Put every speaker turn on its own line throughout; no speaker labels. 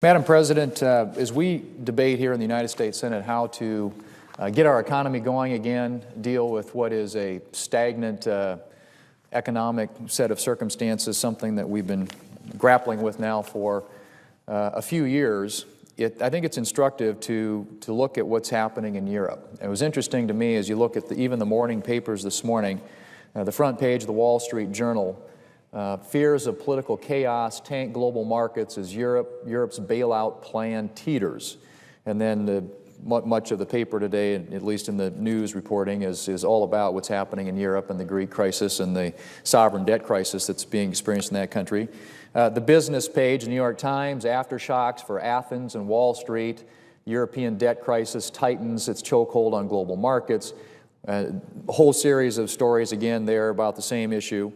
Madam President, as we debate here in the United States Senate how to get our economy going again, deal with what is a stagnant economic set of circumstances, something that we've been grappling with now for a few years, I think it's instructive to look at what's happening in Europe. It was interesting to me as you look at even the morning papers this morning, the front page of the Wall Street Journal, fears of political chaos tank global markets as Europe's bailout plan teeters. And then much of the paper today, at least in the news reporting, is all about what's happening in Europe and the Greek crisis and the sovereign debt crisis that's being experienced in that country. The business page, the New York Times, aftershocks for Athens and Wall Street, European debt crisis tightens its chokehold on global markets. A whole series of stories again there about the same issue.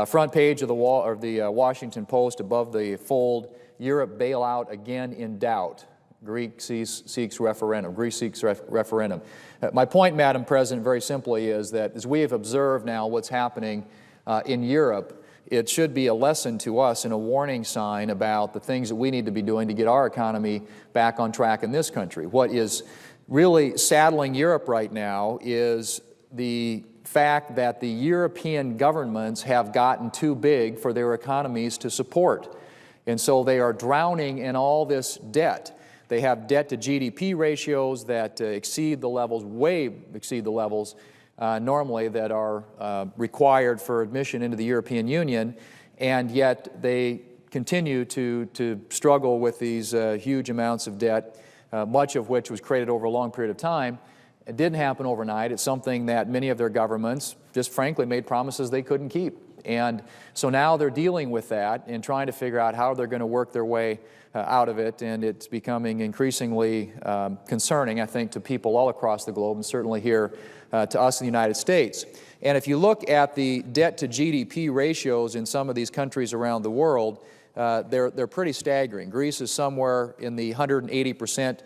Front page of the Washington Post above the fold, Europe bailout again in doubt. Greece seeks referendum. My point, Madam President, very simply is that as we have observed now what's happening in Europe, it should be a lesson to us and a warning sign about the things that we need to be doing to get our economy back on track in this country. What is really saddling Europe right now is the fact that the European governments have gotten too big for their economies to support. And so they are drowning in all this debt. They have debt to GDP ratios that exceed the levels, way exceed the levels normally that are required for admission into the European Union, and yet they continue to struggle with these huge amounts of debt, much of which was created over a long period of time. It didn't happen overnight. It's something that many of their governments just frankly made promises they couldn't keep. And so now they're dealing with that and trying to figure out how they're going to work their way out of it, and it's becoming increasingly concerning, I think, to people all across the globe, and certainly here to us in the United States. And if you look at the debt to GDP ratios in some of these countries around the world, they're pretty staggering. Greece is somewhere in the 180%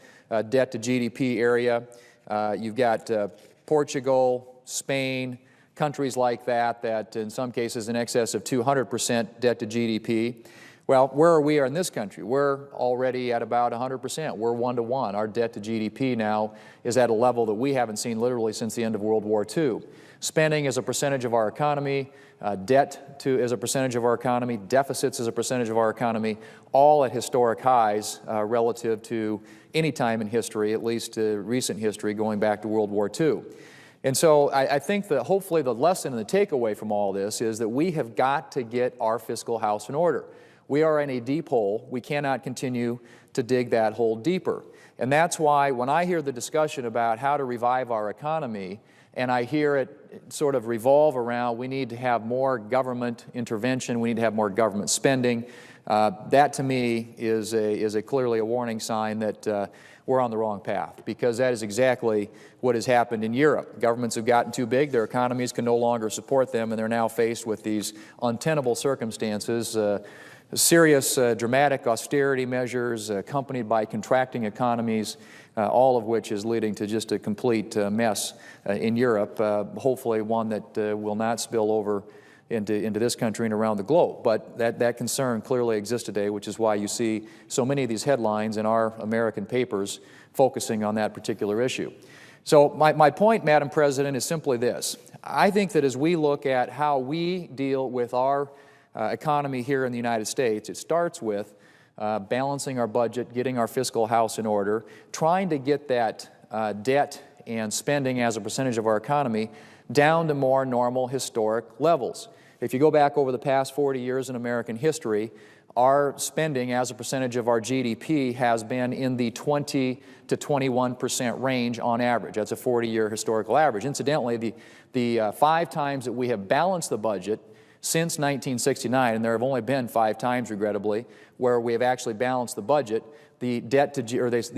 debt to GDP area. You've got Portugal, Spain, countries like that in some cases in excess of 200% debt to GDP. Well, where are we in this country? We're already at about 100%. We're 1-to-1. Our debt to GDP now is at a level that we haven't seen literally since the end of World War II. Spending as a percentage of our economy, debt as a percentage of our economy, deficits as a percentage of our economy, all at historic highs relative to any time in history, at least recent history, going back to World War II. And so I think that hopefully the lesson and the takeaway from all this is that we have got to get our fiscal house in order. We are in a deep hole. We cannot continue to dig that hole deeper. And that's why when I hear the discussion about how to revive our economy, and I hear it sort of revolve around we need to have more government intervention, we need to have more government spending, that to me is clearly a warning sign that we're on the wrong path, because that is exactly what has happened in Europe. Governments have gotten too big, their economies can no longer support them, and they're now faced with these untenable circumstances, serious, dramatic austerity measures accompanied by contracting economies, all of which is leading to just a complete mess in Europe, hopefully one that will not spill over into this country and around the globe. But that concern clearly exists today, which is why you see so many of these headlines in our American papers focusing on that particular issue. So my point, Madam President, is simply this. I think that as we look at how we deal with our economy here in the United States, it starts with balancing our budget, getting our fiscal house in order, trying to get that debt and spending as a percentage of our economy down to more normal historic levels. If you go back over the past 40 years in American history, our spending as a percentage of our GDP has been in the 20 to 21% range on average. That's a 40-year historical average. Incidentally, the 5 times that we have balanced the budget since 1969, and there have only been 5 times, regrettably, where we have actually balanced the budget, the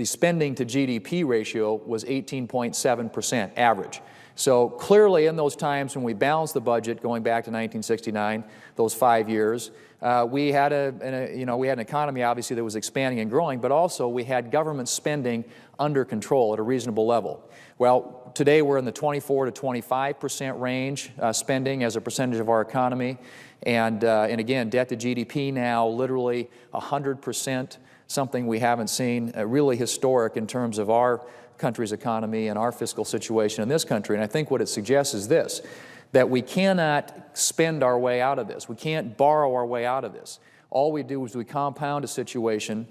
spending to GDP ratio was 18.7% average. So clearly in those times when we balanced the budget going back to 1969, those 5 years, we had an economy obviously that was expanding and growing, but also we had government spending under control at a reasonable level. Well, today we're in the 24 to 25% range spending as a percentage of our economy, and again, debt to GDP now literally 100% something we haven't seen, really historic in terms of our country's economy and our fiscal situation in this country. And I think what it suggests is this, that we cannot spend our way out of this. We can't borrow our way out of this. All we do is we compound a situation,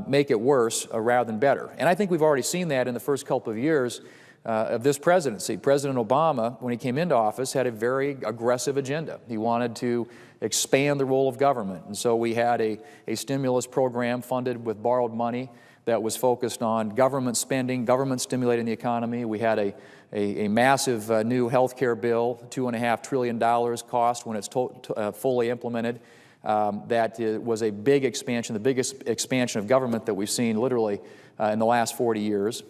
make it worse rather than better. And I think we've already seen that in the first couple of years of this presidency. President Obama, when he came into office, had a very aggressive agenda. He wanted to expand the role of government. And so we had a stimulus program funded with borrowed money that was focused on government spending, government stimulating the economy. We had a massive new health care bill, $2.5 trillion cost when it's fully implemented. That was a big expansion, the biggest expansion of government that we've seen literally in the last 40 years.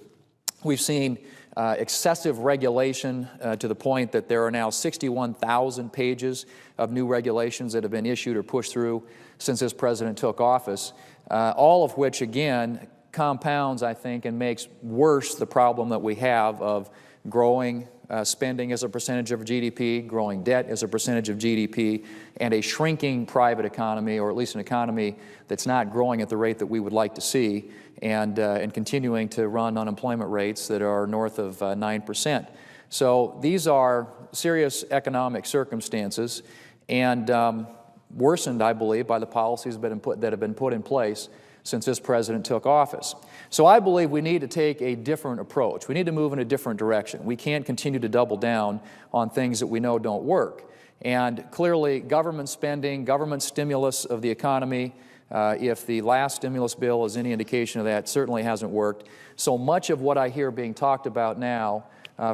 We've seen excessive regulation to the point that there are now 61,000 pages of new regulations that have been issued or pushed through since this president took office, all of which, again, compounds, I think, and makes worse the problem that we have of growing spending as a percentage of GDP, growing debt as a percentage of GDP, and a shrinking private economy, or at least an economy that's not growing at the rate that we would like to see, and continuing to run unemployment rates that are north of 9%. So these are serious economic circumstances, and worsened, I believe, by the policies that have been put in place since this president took office. So I believe we need to take a different approach. We need to move in a different direction. We can't continue to double down on things that we know don't work. And clearly, government spending, government stimulus of the economy, if the last stimulus bill is any indication of that, certainly hasn't worked. So much of what I hear being talked about now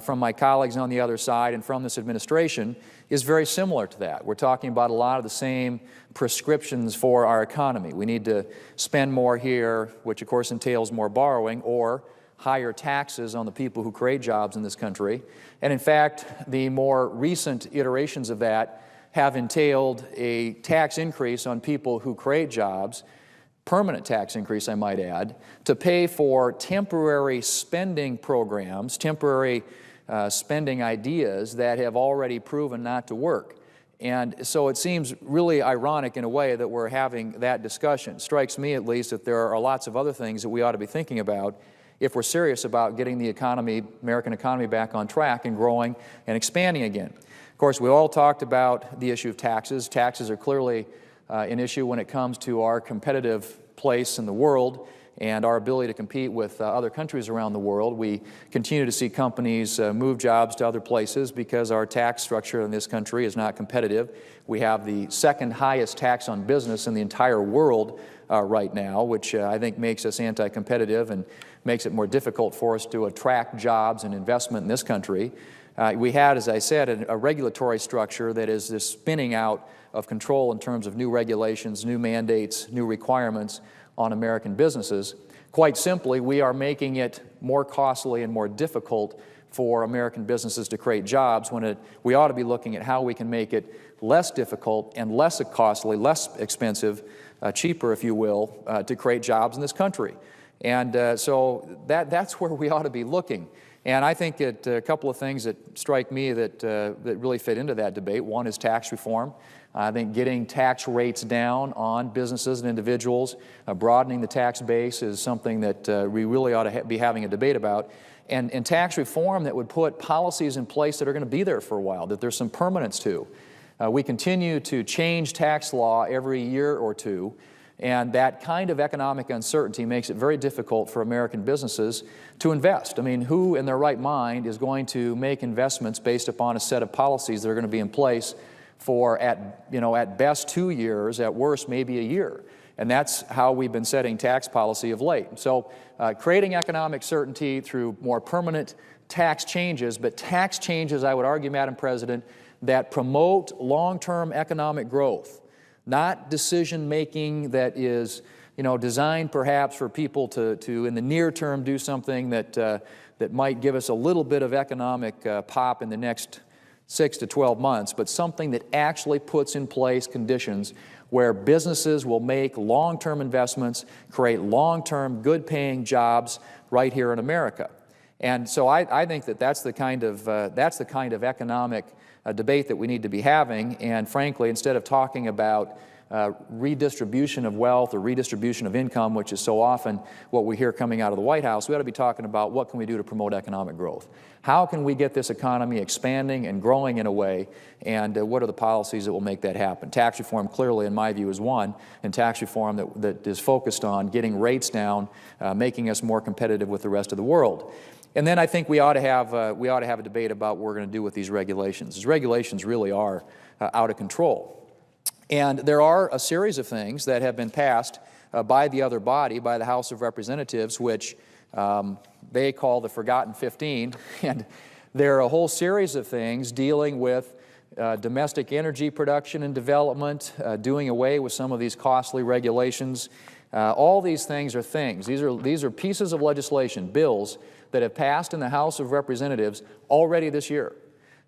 from my colleagues on the other side and from this administration is very similar to that. We're talking about a lot of the same prescriptions for our economy. We need to spend more here, which of course entails more borrowing, or higher taxes on the people who create jobs in this country. And in fact, the more recent iterations of that have entailed a tax increase on people who create jobs, permanent tax increase, I might add, to pay for temporary spending programs, temporary spending ideas that have already proven not to work. And so it seems really ironic in a way that we're having that discussion. It strikes me, at least, that there are lots of other things that we ought to be thinking about if we're serious about getting the economy, American economy, back on track and growing and expanding again. Of course, we all talked about the issue of taxes. Taxes are clearly an issue when it comes to our competitive place in the world and our ability to compete with other countries around the world. We continue to see companies move jobs to other places because our tax structure in this country is not competitive. We have the second highest tax on business in the entire world right now, which I think makes us anti-competitive and makes it more difficult for us to attract jobs and investment in this country. We had, as I said, a regulatory structure that is this spinning out of control in terms of new regulations, new mandates, new requirements on American businesses. Quite simply, we are making it more costly and more difficult for American businesses to create jobs when we ought to be looking at how we can make it less difficult and less costly, less expensive, cheaper, if you will, to create jobs in this country. And so that's where we ought to be looking. And I think that a couple of things that strike me that really fit into that debate. One is tax reform. I think getting tax rates down on businesses and individuals, broadening the tax base is something that we really ought to be having a debate about. And tax reform that would put policies in place that are going to be there for a while, that there's some permanence to. We continue to change tax law every year or two, and that kind of economic uncertainty makes it very difficult for American businesses to invest. I mean, who in their right mind is going to make investments based upon a set of policies that are going to be in place for at best 2 years, at worst maybe a year? And that's how we've been setting tax policy of late. So creating economic certainty through more permanent tax changes, but tax changes, I would argue, Madam President, that promote long-term economic growth, not decision-making that is designed perhaps for people to in the near term do something that might give us a little bit of economic pop in the next 6 to 12 months, but something that actually puts in place conditions where businesses will make long-term investments, create long-term good-paying jobs right here in America. And so I think that that's the kind of economic debate that we need to be having. And frankly, instead of talking about redistribution of wealth or redistribution of income, which is so often what we hear coming out of the White House. We ought to be talking about what can we do to promote economic growth. How can we get this economy expanding and growing in a way, and what are the policies that will make that happen? Tax reform clearly, in my view, is one, and tax reform that is focused on getting rates down, making us more competitive with the rest of the world. And then I think we ought to have a debate about what we're going to do with these regulations. These regulations really are out of control. And there are a series of things that have been passed by the other body, by the House of Representatives, which they call the Forgotten 15. And there are a whole series of things dealing with domestic energy production and development, doing away with some of these costly regulations. All these things are things. These are pieces of legislation, bills, that have passed in the House of Representatives already this year.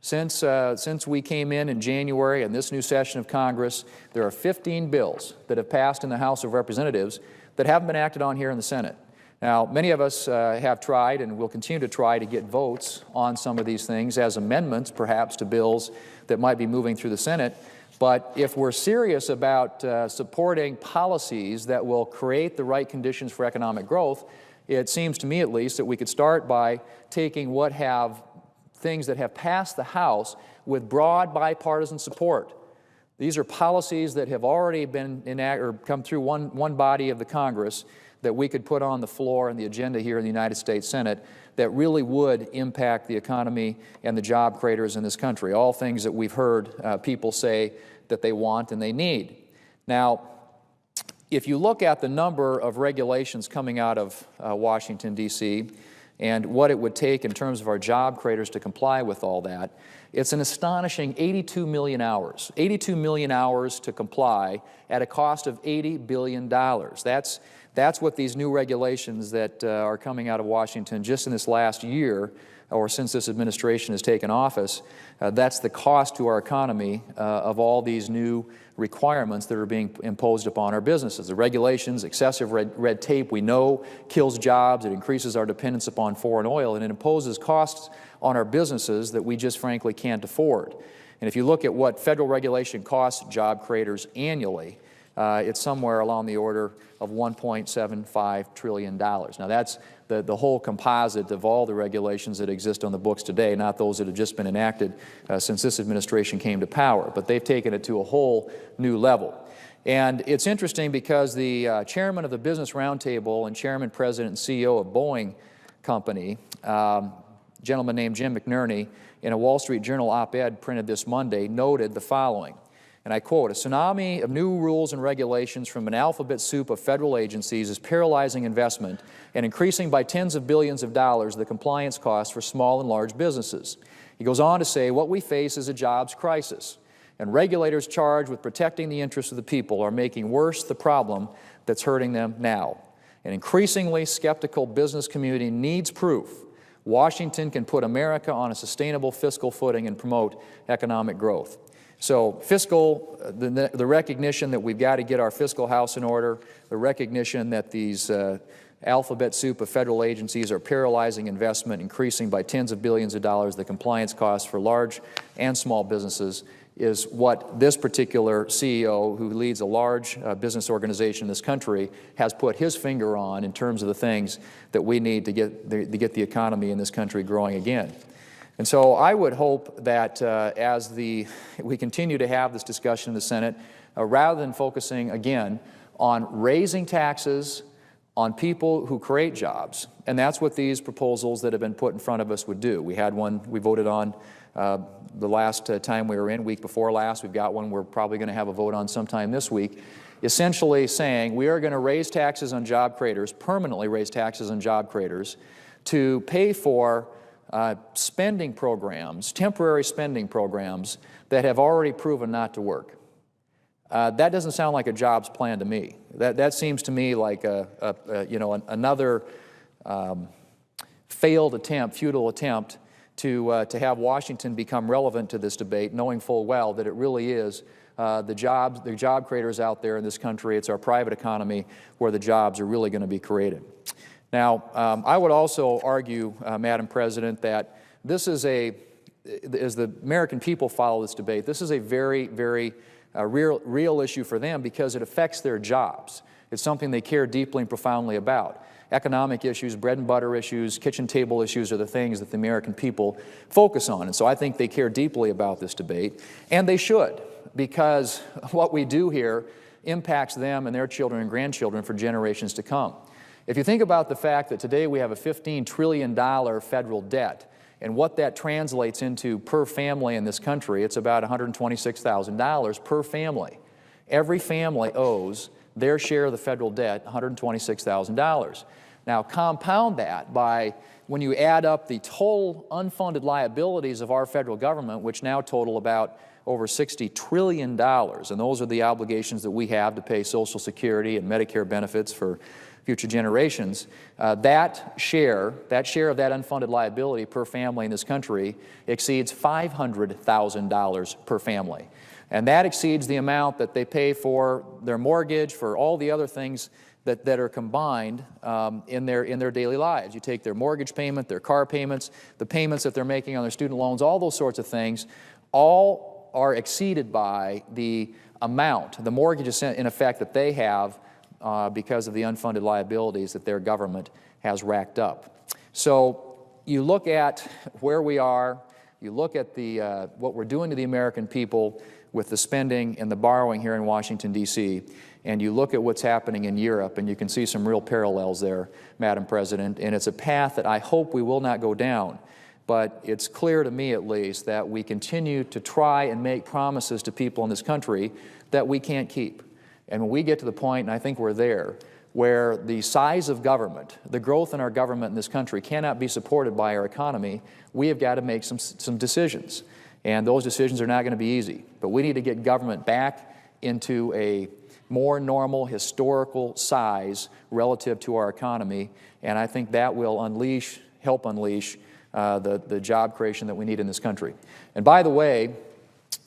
Since we came in January and this new session of Congress, there are 15 bills that have passed in the House of Representatives that haven't been acted on here in the Senate. Now, many of us have tried and will continue to try to get votes on some of these things as amendments, perhaps, to bills that might be moving through the Senate. But if we're serious about supporting policies that will create the right conditions for economic growth, it seems to me at least that we could start by taking things that have passed the House with broad bipartisan support. These are policies that have already been enacted or come through one body of the Congress that we could put on the floor and the agenda here in the United States Senate that really would impact the economy and the job creators in this country, all things that we've heard people say that they want and they need. Now, if you look at the number of regulations coming out of Washington, D.C., and what it would take in terms of our job creators to comply with all that, it's an astonishing 82 million hours. 82 million hours to comply at a cost of $80 billion. That's what these new regulations that are coming out of Washington just in this last year, or since this administration has taken office, that's the cost to our economy of all these new requirements that are being imposed upon our businesses. The regulations, excessive red tape, we know kills jobs, it increases our dependence upon foreign oil, and it imposes costs on our businesses that we just frankly can't afford. And if you look at what federal regulation costs job creators annually, it's somewhere along the order of $1.75 trillion. Now that's the whole composite of all the regulations that exist on the books today, not those that have just been enacted since this administration came to power, but they've taken it to a whole new level. And it's interesting because the chairman of the Business Roundtable and chairman, president, and CEO of Boeing Company, a gentleman named Jim McNerney, in a Wall Street Journal op-ed printed this Monday, noted the following, and I quote, "A tsunami of new rules and regulations from an alphabet soup of federal agencies is paralyzing investment and increasing by tens of billions of dollars the compliance costs for small and large businesses." He goes on to say, "What we face is a jobs crisis, and regulators charged with protecting the interests of the people are making worse the problem that's hurting them now. An increasingly skeptical business community needs proof Washington can put America on a sustainable fiscal footing and promote economic growth." So the recognition that we've got to get our fiscal house in order, the recognition that these alphabet soup of federal agencies are paralyzing investment, increasing by tens of billions of dollars the compliance costs for large and small businesses, is what this particular CEO, who leads a large business organization in this country, has put his finger on in terms of the things that we need to get the economy in this country growing again. And so I would hope that as we continue to have this discussion in the Senate, rather than focusing, again, on raising taxes on people who create jobs, and that's what these proposals that have been put in front of us would do. We had one we voted on the last time we were in, week before last. We've got one we're probably going to have a vote on sometime this week, essentially saying we are going to raise taxes on job creators, permanently raise taxes on job creators, to pay for spending programs, temporary spending programs that have already proven not to work. That doesn't sound like a jobs plan to me. That seems to me like another failed attempt, futile attempt to have Washington become relevant to this debate, knowing full well that it really is the job creators out there in this country. It's our private economy where the jobs are really going to be created. Now, I would also argue, Madam President, that this is as the American people follow this debate, this is a very, very a real issue for them because it affects their jobs. It's something they care deeply and profoundly about. Economic issues, bread and butter issues, kitchen table issues are the things that the American people focus on. And so I think they care deeply about this debate, and they should, because what we do here impacts them and their children and grandchildren for generations to come. If you think about the fact that today we have a $15 trillion federal debt, and what that translates into per family in this country, it's about $126,000 per family. Every family owes their share of the federal debt, $126,000. Now compound that by, when you add up the total unfunded liabilities of our federal government, which now total about over $60 trillion, and those are the obligations that we have to pay Social Security and Medicare benefits for future generations, that share of that unfunded liability per family in this country exceeds $500,000 per family. And that exceeds the amount that they pay for their mortgage, for all the other things that are combined in their daily lives. You take their mortgage payment, their car payments, the payments that they're making on their student loans, all those sorts of things, all are exceeded by the amount, the mortgage in effect that they have because of the unfunded liabilities that their government has racked up. So you look at where we are, you look at what we're doing to the American people with the spending and the borrowing here in Washington, D.C., and you look at what's happening in Europe, and you can see some real parallels there, Madam President, and it's a path that I hope we will not go down. But it's clear to me, at least, that we continue to try and make promises to people in this country that we can't keep. And when we get to the point, and I think we're there, where the size of government, the growth in our government in this country cannot be supported by our economy, we have got to make some decisions. And those decisions are not going to be easy. But we need to get government back into a more normal historical size relative to our economy, and I think that will help unleash the job creation that we need in this country. And by the way,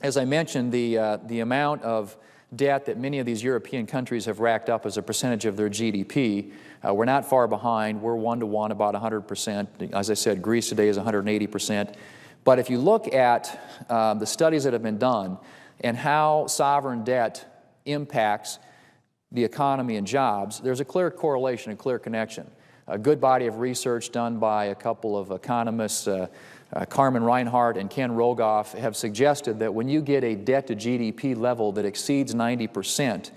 as I mentioned, the amount of debt that many of these European countries have racked up as a percentage of their GDP, we're not far behind. We're 1-to-1, about 100%. As I said, Greece today is 180%. But if you look at the studies that have been done and how sovereign debt impacts the economy and jobs, there's a clear correlation, a clear connection. A good body of research done by a couple of economists, Carmen Reinhardt and Ken Rogoff, have suggested that when you get a debt to GDP level that exceeds 90%,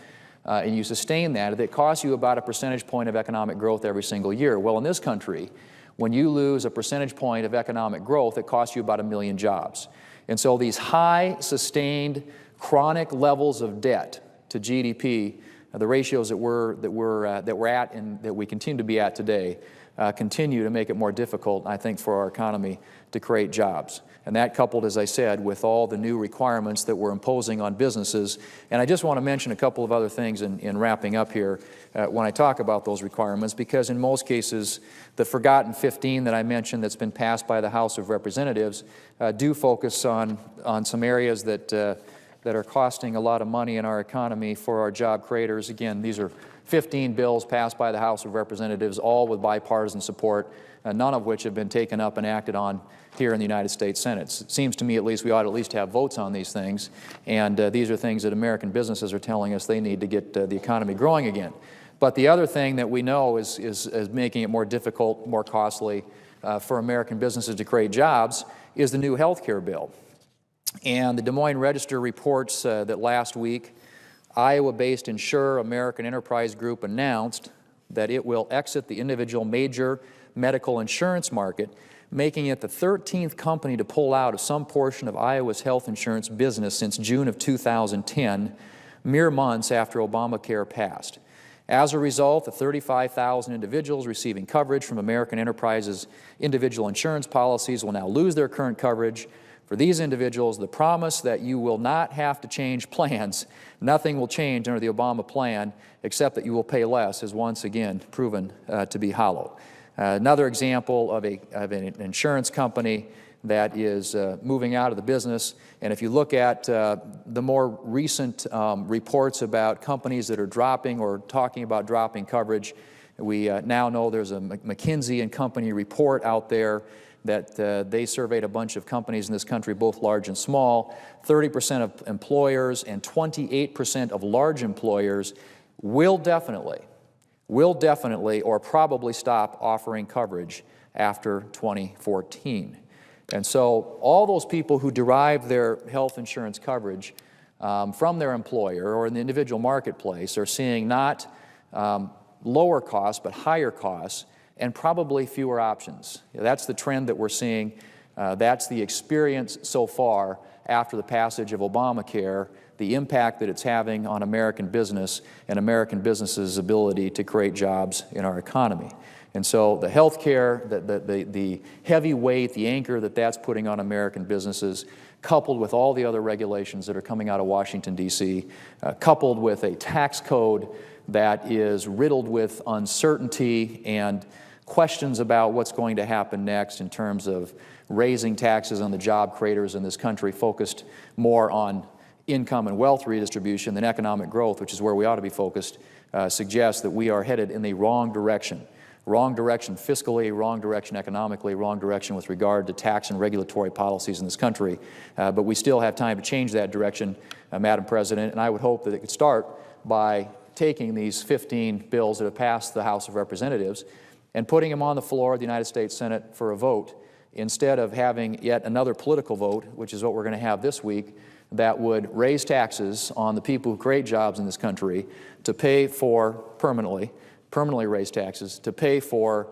and you sustain that, it costs you about a percentage point of economic growth every single year. Well, in this country, when you lose a percentage point of economic growth, it costs you about 1 million jobs. And so these high, sustained, chronic levels of debt to GDP, the ratios that we're at and that we continue to be at today, continue to make it more difficult, I think, for our economy to create jobs. And that coupled, as I said, with all the new requirements that we're imposing on businesses. And I just want to mention a couple of other things in wrapping up here when I talk about those requirements, because in most cases, the forgotten 15 that I mentioned that's been passed by the House of Representatives do focus on some areas that are costing a lot of money in our economy for our job creators. Again, these are 15 bills passed by the House of Representatives, all with bipartisan support, none of which have been taken up and acted on here in the United States Senate. It seems to me, at least, we ought to at least have votes on these things, and these are things that American businesses are telling us they need to get the economy growing again. But the other thing that we know is making it more difficult, more costly for American businesses to create jobs is the new health care bill. And the Des Moines Register reports that last week, Iowa-based insurer American Enterprise Group announced that it will exit the individual major medical insurance market, making it the 13th company to pull out of some portion of Iowa's health insurance business since June of 2010, mere months after Obamacare passed. As a result, the 35,000 individuals receiving coverage from American Enterprise's individual insurance policies will now lose their current coverage. For these individuals, the promise that you will not have to change plans, nothing will change under the Obama plan except that you will pay less, is once again proven to be hollow. Another example of an insurance company that is moving out of the business, and if you look at the more recent reports about companies that are dropping or talking about dropping coverage, we now know there's a McKinsey & Company report out there that they surveyed a bunch of companies in this country, both large and small. 30% of employers and 28% of large employers will definitely or probably stop offering coverage after 2014. And so all those people who derive their health insurance coverage from their employer or in the individual marketplace are seeing not lower costs but higher costs and probably fewer options. That's the trend that we're seeing. That's the experience so far after the passage of Obamacare, the impact that it's having on American business and American businesses' ability to create jobs in our economy. And so the health care, the heavy weight, the anchor that that's putting on American businesses, coupled with all the other regulations that are coming out of Washington, D.C., coupled with a tax code that is riddled with uncertainty and questions about what's going to happen next in terms of raising taxes on the job creators in this country, focused more on income and wealth redistribution than economic growth, which is where we ought to be focused, suggests that we are headed in the wrong direction. Wrong direction fiscally, wrong direction economically, wrong direction with regard to tax and regulatory policies in this country. But we still have time to change that direction, Madam President, and I would hope that it could start by taking these 15 bills that have passed the House of Representatives and putting them on the floor of the United States Senate for a vote, instead of having yet another political vote, which is what we're going to have this week, that would raise taxes on the people who create jobs in this country to pay for permanently raise taxes, to pay for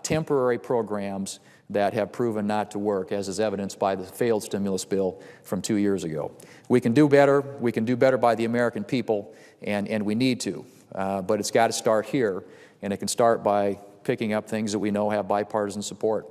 temporary programs that have proven not to work, as is evidenced by the failed stimulus bill from 2 years ago. We can do better. We can do better by the American people, and we need to. But it's got to start here, and it can start by picking up things that we know have bipartisan support.